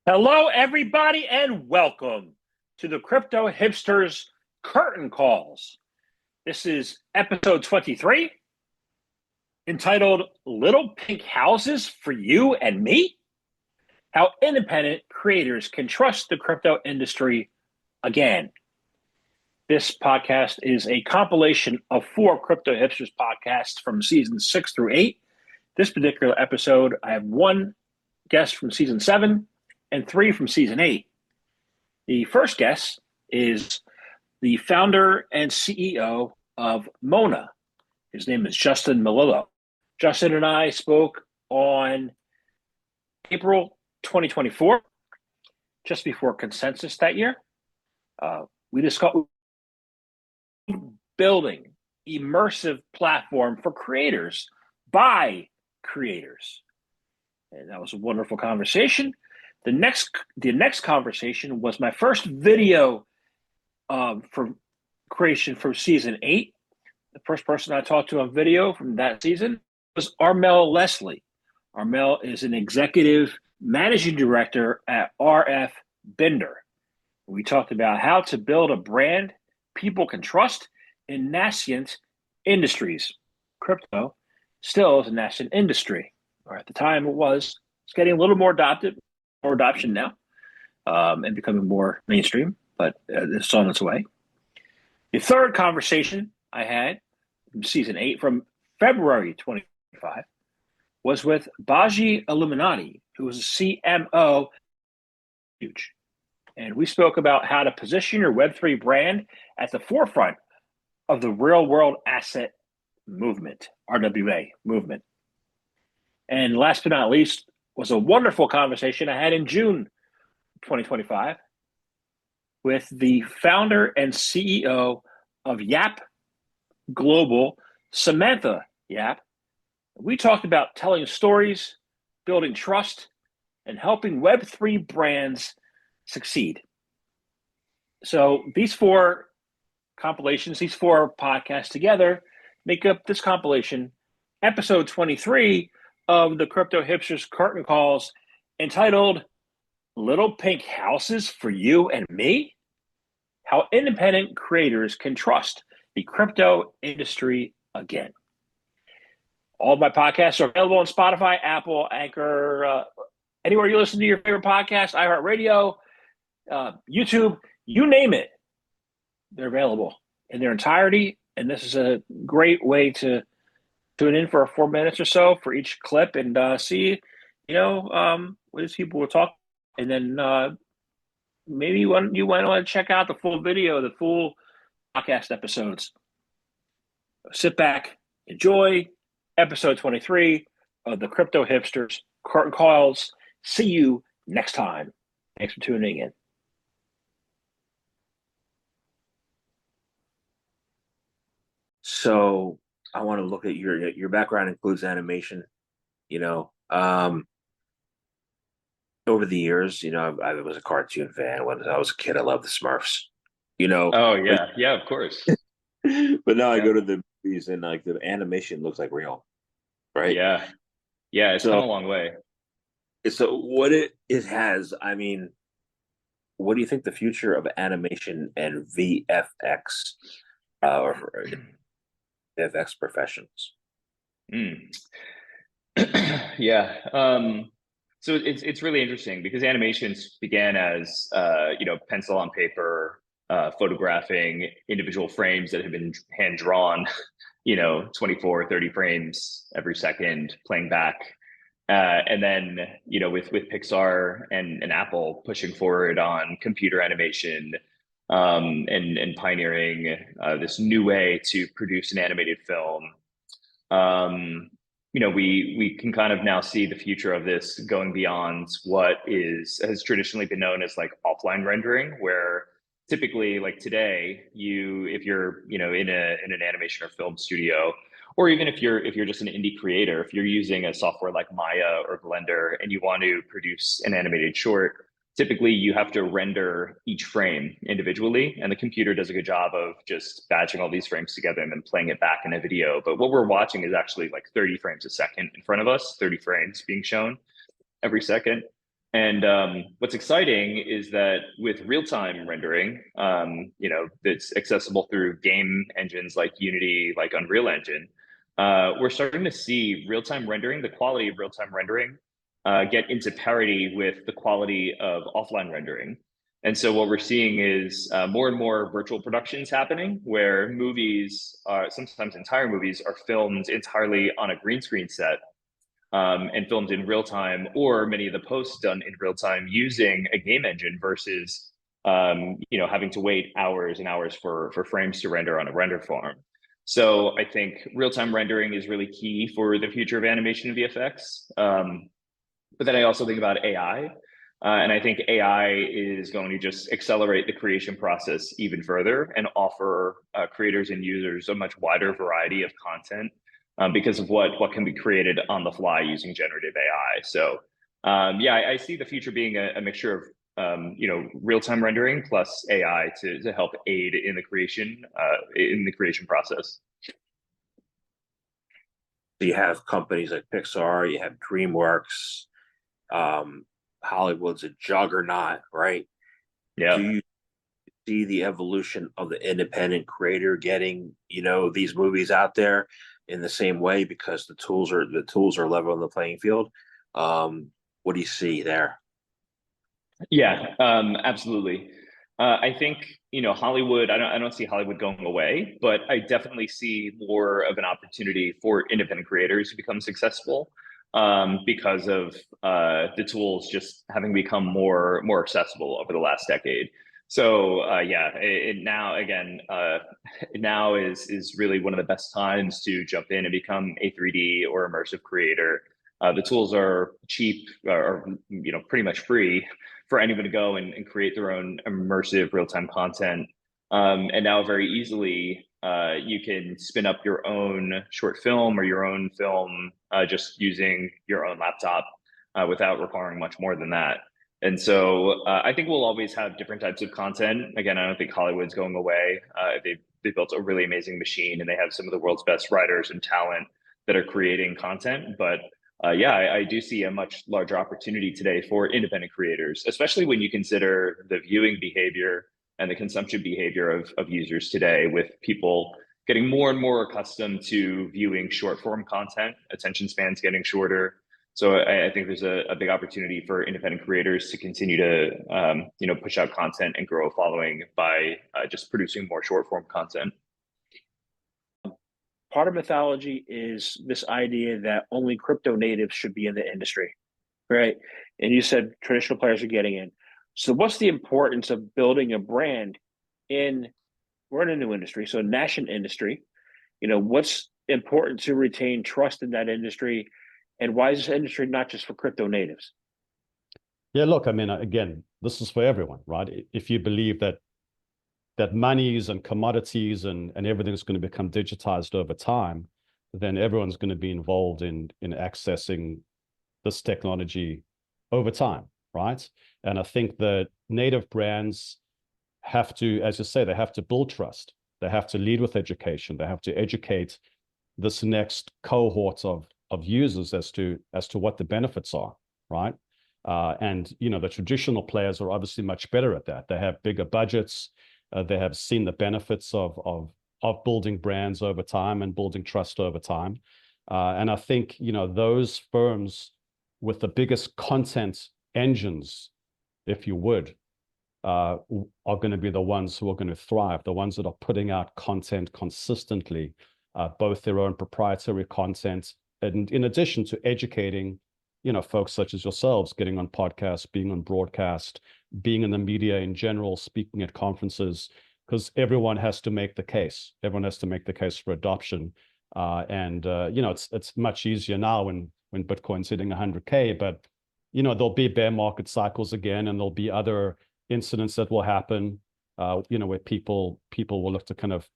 Hello, everybody, and welcome to the Crypto Hipsters Curtain Calls. This is episode 23, entitled Little Pink Houses for You and Me? How Independent Creators Can Trust the Crypto Industry Again. This podcast is a compilation of 4 Crypto Hipsters podcasts from seasons 6 through 8. This particular episode, I have 1 guest from season 7 and 3 from season 8. The first guest is the founder and CEO of Mona. His name is Justin Melillo. Justin and I spoke on April 2024, just before consensus that year. We discussed building immersive platform for creators by creators. And that was a wonderful conversation. The next conversation was my first video for creation for season 8. The first person I talked to on video from that season was Armel Leslie. Armel is an executive managing director at RF Binder. We talked about how to build a brand people can trust in nascent industries. Crypto still is a nascent industry, or at the time it was. It's getting a little more adoption now, and becoming more mainstream, but it's on its way. The third conversation I had from season 8 from February 2025 was with Bhaji Illuminati, who was the CMO. Huge. And we spoke about how to position your Web3 brand at the forefront of the real world asset movement, RWA movement. And last but not least was a wonderful conversation I had in June 2025 with the founder and CEO of YAP Global, Samantha Yap. We talked about telling stories, building trust, and helping Web3 brands succeed. So these 4 compilations, these 4 podcasts together make up this compilation, episode 23 of the Crypto Hipsters Curtain Calls, entitled Little Pink Houses for You and Me? How Independent Creators Can Trust the Crypto Industry Again. All of my podcasts are available on Spotify, Apple, Anchor, anywhere you listen to your favorite podcast, iHeartRadio, YouTube, you name it. They're available in their entirety, and this is a great way to tune in for 4 minutes or so for each clip and see, what these people will talk. And then maybe you might want to check out the full video, the full podcast episodes. Sit back, enjoy episode 23 of the Crypto Hipsters Curtain Calls. See you next time. Thanks for tuning in. So I want to look at your background includes animation, over the years, I was a cartoon fan. When I was a kid, I loved the Smurfs, Oh yeah, yeah, of course. but now I Yeah, go to the movies and like the animation looks like real, right? yeah, yeah. It's come So, a long way. so what it has, I mean, what do you think the future of animation and VFX or VFX professions? Mm. Yeah. So it's really interesting because animations began as pencil on paper, photographing individual frames that had been hand drawn, 24, 30 frames every second, playing back. And then, with Pixar and Apple pushing forward on computer animation, and pioneering this new way to produce an animated film. We can kind of now see the future of this going beyond what has traditionally been known as like offline rendering, where typically like today, if you're in an animation or film studio, or even if you're just an indie creator, if you're using a software like Maya or Blender and you want to produce an animated short, typically you have to render each frame individually, and the computer does a good job of just batching all these frames together and then playing it back in a video. But what we're watching is actually like 30 frames a second in front of us, 30 frames being shown every second. And what's exciting is that with real-time rendering, that's accessible through game engines like Unity, like Unreal Engine, we're starting to see real-time rendering, the quality of real-time rendering, get into parity with the quality of offline rendering. And so what we're seeing is more and more virtual productions happening where movies, sometimes entire movies, are filmed entirely on a green screen set and filmed in real time, or many of the posts done in real time using a game engine versus having to wait hours and hours for frames to render on a render farm. So I think real time rendering is really key for the future of animation and VFX. But then I also think about AI. And I think AI is going to just accelerate the creation process even further and offer creators and users a much wider variety of content because of what can be created on the fly using generative AI. So I see the future being a mixture of real-time rendering plus AI to help aid in the creation process. You have companies like Pixar, you have DreamWorks, Hollywood's a juggernaut, right? Yeah. Do you see the evolution of the independent creator getting, these movies out there in the same way because the tools are level on the playing field? What do you see there? Yeah, absolutely. I think Hollywood. I don't see Hollywood going away, but I definitely see more of an opportunity for independent creators to become successful because of the tools just having become more accessible over the last decade. So now is really one of the best times to jump in and become a 3D or immersive creator. The tools are cheap, or pretty much free for anyone to go and create their own immersive real-time content. And now very easily, you can spin up your own short film or your own film just using your own laptop without requiring much more than that. And so I think we'll always have different types of content. Again, I don't think Hollywood's going away. They built a really amazing machine and they have some of the world's best writers and talent that are creating content. But I do see a much larger opportunity today for independent creators, especially when you consider the viewing behavior and the consumption behavior of users today, with people getting more and more accustomed to viewing short form content, attention spans getting shorter. So I think there's a big opportunity for independent creators to continue to push out content and grow a following by just producing more short form content. Part of mythology is this idea that only crypto natives should be in the industry, right? And you said traditional players are getting in. So what's the importance of building a brand we're in a new industry, so nascent industry. What's important to retain trust in that industry, and why is this industry not just for crypto natives? Yeah, look, I mean, again, this is for everyone, right? If you believe that monies and commodities and everything's going to become digitized over time, then everyone's going to be involved in accessing this technology over time, right? And I think that native brands have to, as you say, they have to build trust. They have to lead with education. They have to educate this next cohort of users as to what the benefits are, right? And the traditional players are obviously much better at that. They have bigger budgets. They have seen the benefits of building brands over time and building trust over time. And I think, those firms with the biggest content engines, if you would, are going to be the ones who are going to thrive, the ones that are putting out content consistently, both their own proprietary content, and in addition to educating, folks such as yourselves, getting on podcasts, being on broadcast, being in the media in general, speaking at conferences, because everyone has to make the case. Everyone has to make the case for adoption. It's much easier now when Bitcoin's hitting 100K, but there'll be bear market cycles again, and there'll be other incidents that will happen, where people will look to kind of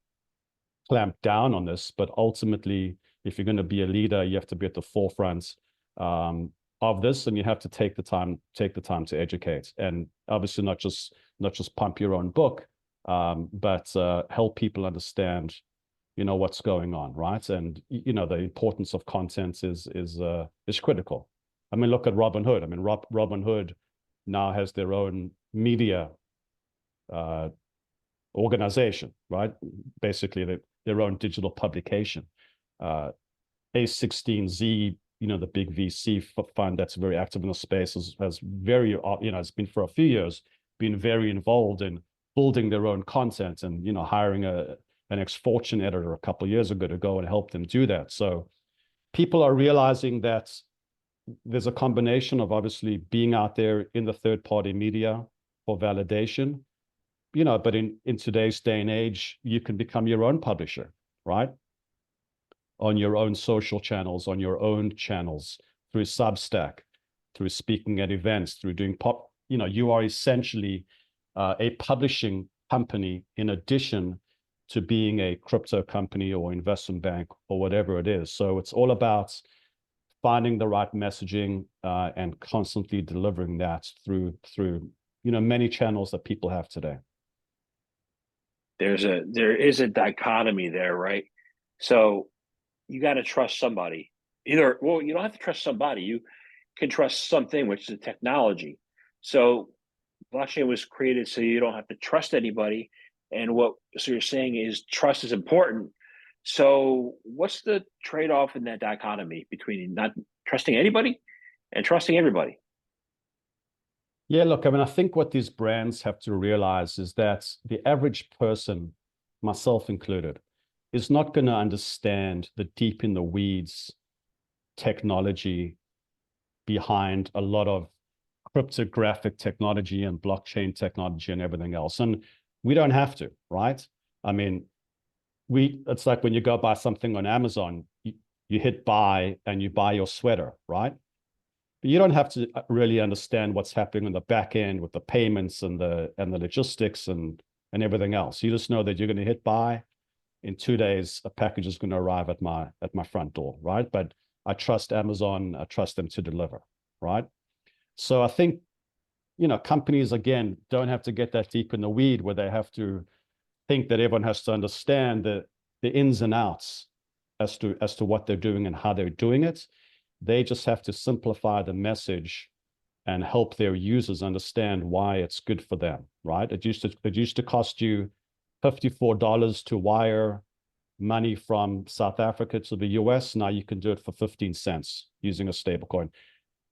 clamp down on this. But ultimately, if you're going to be a leader, you have to be at the forefront of this, and you have to take the time to educate, and obviously not just pump your own book, but help people understand, what's going on, right? And the importance of content is critical. I mean, look at Robinhood. I mean, Robinhood now has their own media organization, right? Basically, their own digital publication. A16Z, the big VC fund that's very active in the space, has very, it's been for a few years, been very involved in building their own content and, hiring an ex-Fortune editor a couple of years ago to go and help them do that. So people are realizing that there's a combination of obviously being out there in the third-party media for validation, but in today's day and age, you can become your own publisher, right? On your own social channels, on your own channels, through Substack, through speaking at events, through doing pop, you are essentially a publishing company in addition to being a crypto company or investment bank or whatever it is. So it's all about finding the right messaging and constantly delivering that through many channels that people have today. There is a dichotomy there, right? So you got to trust somebody. You don't have to trust somebody. You can trust something, which is the technology. So blockchain was created so you don't have to trust anybody. And so you're saying is trust is important. So what's the trade-off in that dichotomy between not trusting anybody and trusting everybody? Yeah, look, I think what these brands have to realize is that the average person, myself included, is not going to understand the deep in the weeds technology behind a lot of cryptographic technology and blockchain technology and everything else. And we don't have to, right? It's like when you go buy something on Amazon, you hit buy and you buy your sweater, right? But you don't have to really understand what's happening on the back end with the payments and the logistics and everything else. You just know that you're going to hit buy. In 2 days, a package is going to arrive at my front door, right? But I trust Amazon. I trust them to deliver, right? So I think, companies, again, don't have to get that deep in the weed where they have to think that everyone has to understand the ins and outs as to what they're doing and how they're doing it. They just have to simplify the message and help their users understand why it's good for them, right? It used to cost you $54 to wire money from South Africa to the US. Now you can do it for 15 cents using a stablecoin.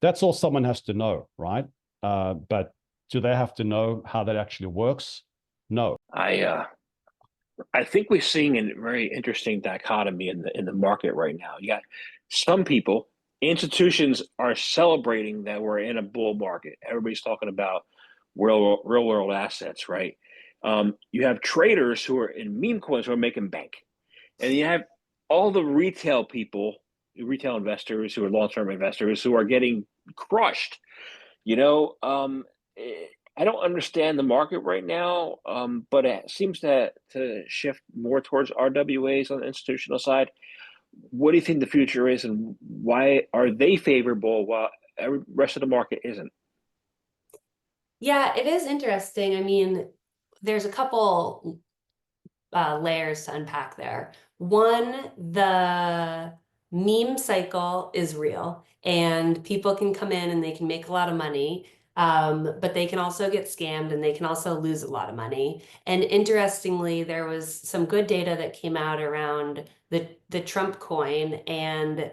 That's all someone has to know, right? But do they have to know how that actually works? No. I think we're seeing a very interesting dichotomy in the market right now. You got some people, institutions are celebrating that we're in a bull market. Everybody's talking about real world assets, right? You have traders who are in meme coins who are making bank, and you have all the retail people, retail investors who are long-term investors who are getting crushed. I don't understand the market right now, but it seems to shift more towards RWAs on the institutional side. What do you think the future is, and why are they favorable while the rest of the market isn't? Yeah, it is interesting. There's a couple layers to unpack there. One, the meme cycle is real, and people can come in and they can make a lot of money. But they can also get scammed and they can also lose a lot of money. And interestingly, there was some good data that came out around the Trump coin, and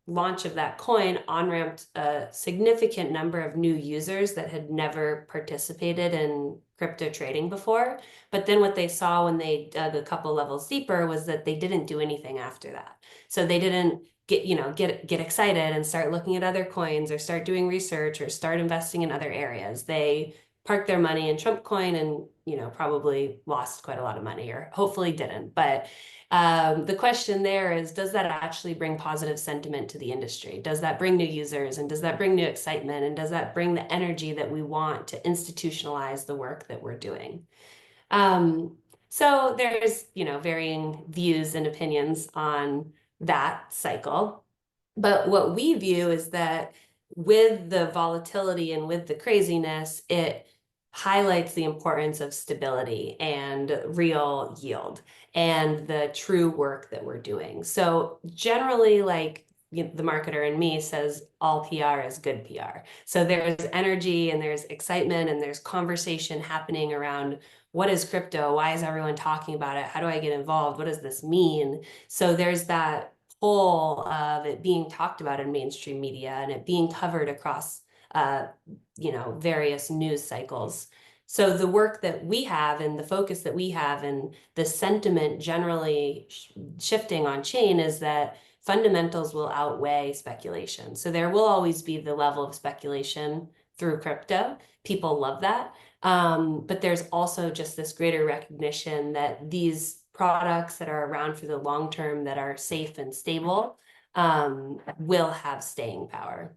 launch of that coin on-ramped a significant number of new users that had never participated in crypto trading before. But then what they saw when they dug a couple levels deeper was that they didn't do anything after that. So they didn't get excited and start looking at other coins or start doing research or start investing in other areas. They parked their money in Trump coin and probably lost quite a lot of money, or hopefully didn't. But the question there is, does that actually bring positive sentiment to the industry? Does that bring new users, and does that bring new excitement, and does that bring the energy that we want to institutionalize the work that we're doing? So there's varying views and opinions on that cycle. But what we view is that with the volatility and with the craziness, it highlights the importance of stability and real yield and the true work that we're doing. So generally, the marketer in me says all PR is good PR. So there's energy and there's excitement and there's conversation happening around what is crypto? Why is everyone talking about it? How do I get involved? What does this mean? So there's that pull of it being talked about in mainstream media and it being covered across various news cycles. So the work that we have and the focus that we have and the sentiment generally shifting on chain is that fundamentals will outweigh speculation. So there will always be the level of speculation through crypto. People love that. But there's also just this greater recognition that these products that are around for the long term that are safe and stable will have staying power.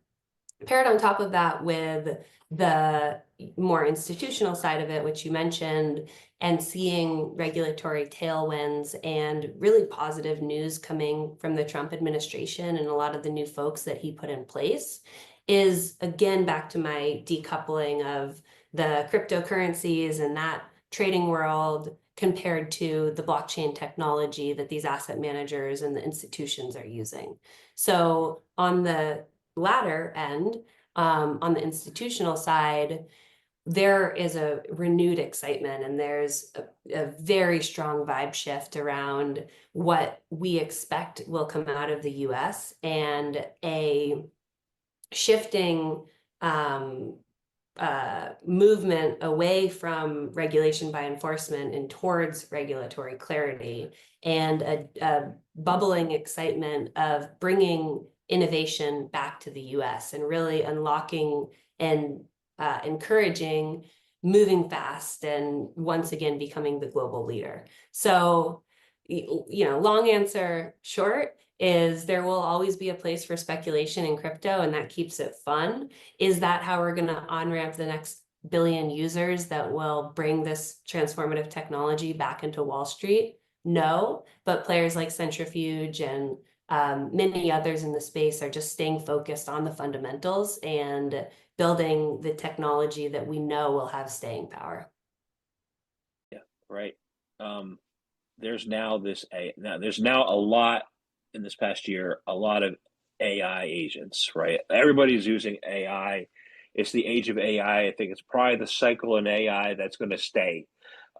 Paired on top of that with the more institutional side of it, which you mentioned, and seeing regulatory tailwinds and really positive news coming from the Trump administration and a lot of the new folks that he put in place, is again back to my decoupling of the cryptocurrencies and that trading world compared to the blockchain technology that these asset managers and the institutions are using. So on the latter end, on the institutional side, there is a renewed excitement and there's a very strong vibe shift around what we expect will come out of the US and a shifting movement away from regulation by enforcement and towards regulatory clarity, and a bubbling excitement of bringing innovation back to the US and really unlocking and encouraging moving fast and once again becoming the global leader. So, long answer short is there will always be a place for speculation in crypto, and that keeps it fun. Is that how we're going to on-ramp the next billion users that will bring this transformative technology back into Wall Street? No, but players like Centrifuge and many others in the space are just staying focused on the fundamentals and building the technology that we know will have staying power. Yeah, right. There's now a lot in this past year, a lot of AI agents, right? Everybody's using AI. It's the age of AI. I think it's probably the cycle in AI that's going to stay.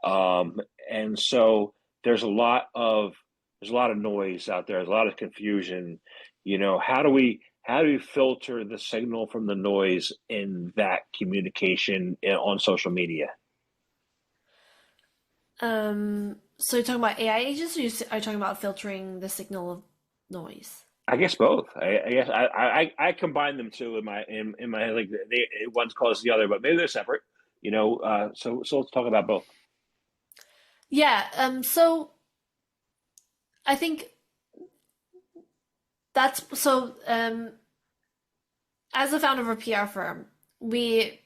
And so there's a lot of noise out there. There's a lot of confusion. How do we filter the signal from the noise in that communication on social media? So you're talking about AI agents, or are you talking about filtering the signal of noise? I guess both. I guess I combine them too in my head. Like one's caused the other, but maybe they're separate. So let's talk about both. Yeah. So I think that's so. As a founder of a PR firm, we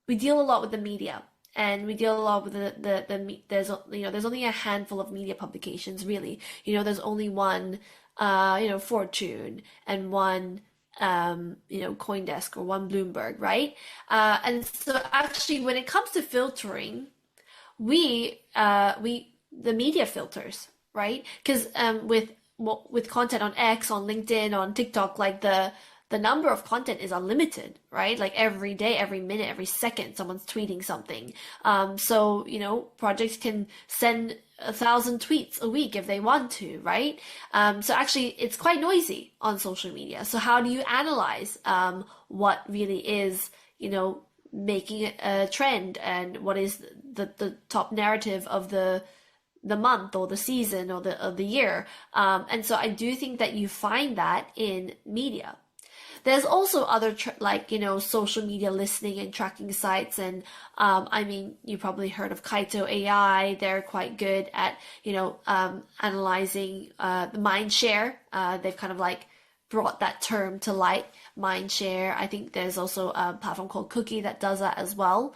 deal a lot with the media. And we deal a lot with there's only a handful of media publications really. There's only one Fortune and one CoinDesk or one Bloomberg, right? And so actually when it comes to filtering, we the media filters, right? Because with content on X, on LinkedIn, on TikTok, like the number of content is unlimited, right? Like every day, every minute, every second, someone's tweeting something. So, projects can send 1,000 tweets a week if they want to, right? So actually it's quite noisy on social media. So how do you analyze, what really is, making it a trend and what is the top narrative of the month or the season or the year? And so I do think that you find that in media. There's also other social media listening and tracking sites, and you probably heard of Kaito AI. They're quite good at analyzing the mind share. They've kind of like brought that term to light, mind share. I think there's also a platform called Cookie that does that as well.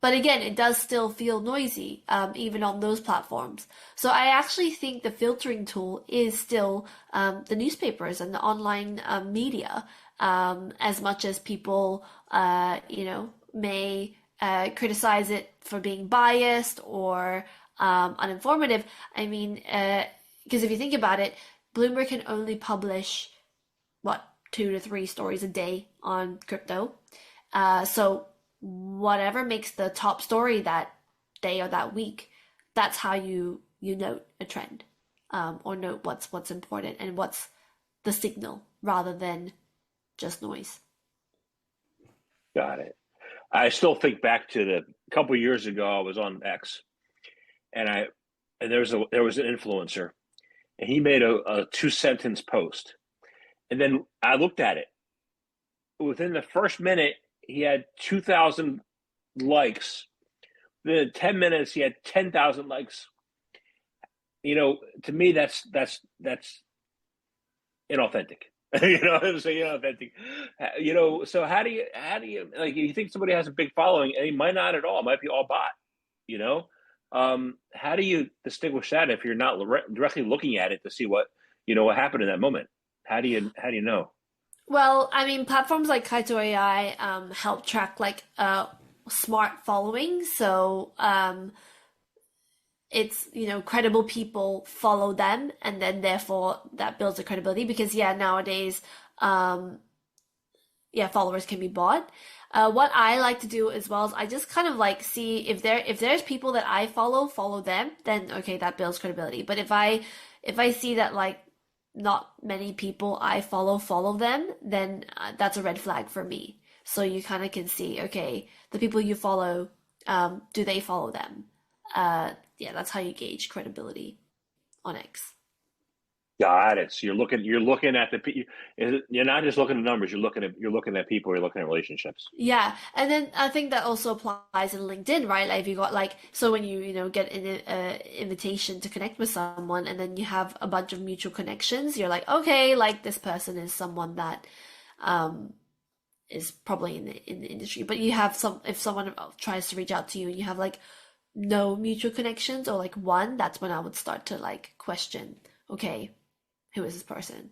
But again, it does still feel noisy, even on those platforms. So I actually think the filtering tool is still the newspapers and the online media, as much as people, may criticize it for being biased or uninformative. I mean, because if you think about it, Bloomberg can only publish what 2 to 3 stories a day on crypto. So whatever makes the top story that day or that week, that's how you note a trend, or note what's important and what's the signal rather than just noise. Got it. I still think back to the couple of years ago. I was on X, and there was an influencer, and he made a 2-sentence post, and then I looked at it. Within the first minute, he had 2,000 likes. Within 10 minutes, he had 10,000 likes. To me, that's inauthentic. You know what I'm saying? Inauthentic. So how do you like? You think somebody has a big following, and he might not at all. It might be all bot. How do you distinguish that if you're not directly looking at it to see what happened in that moment? How do you know? Well, I mean, platforms like Kaito AI help track like smart following. So it's, credible people follow them, and then therefore that builds the credibility because nowadays, followers can be bought. What I like to do as well is I just kind of like see if there's people that I follow them, then okay, that builds credibility. But if I see that like not many people I follow them, then that's a red flag for me. So you kind of can see, okay, the people you follow, do they follow them? That's how you gauge credibility on X. Got it. So you're looking at you're not just looking at numbers. You're looking at people. You're looking at relationships. Yeah, and then I think that also applies in LinkedIn, right? Like if you got so when you get an invitation to connect with someone, and then you have a bunch of mutual connections, you're like, okay, like this person is someone that is probably in the industry. But you have if someone tries to reach out to you and you have like no mutual connections or like one, that's when I would start to like question, okay, who is this person?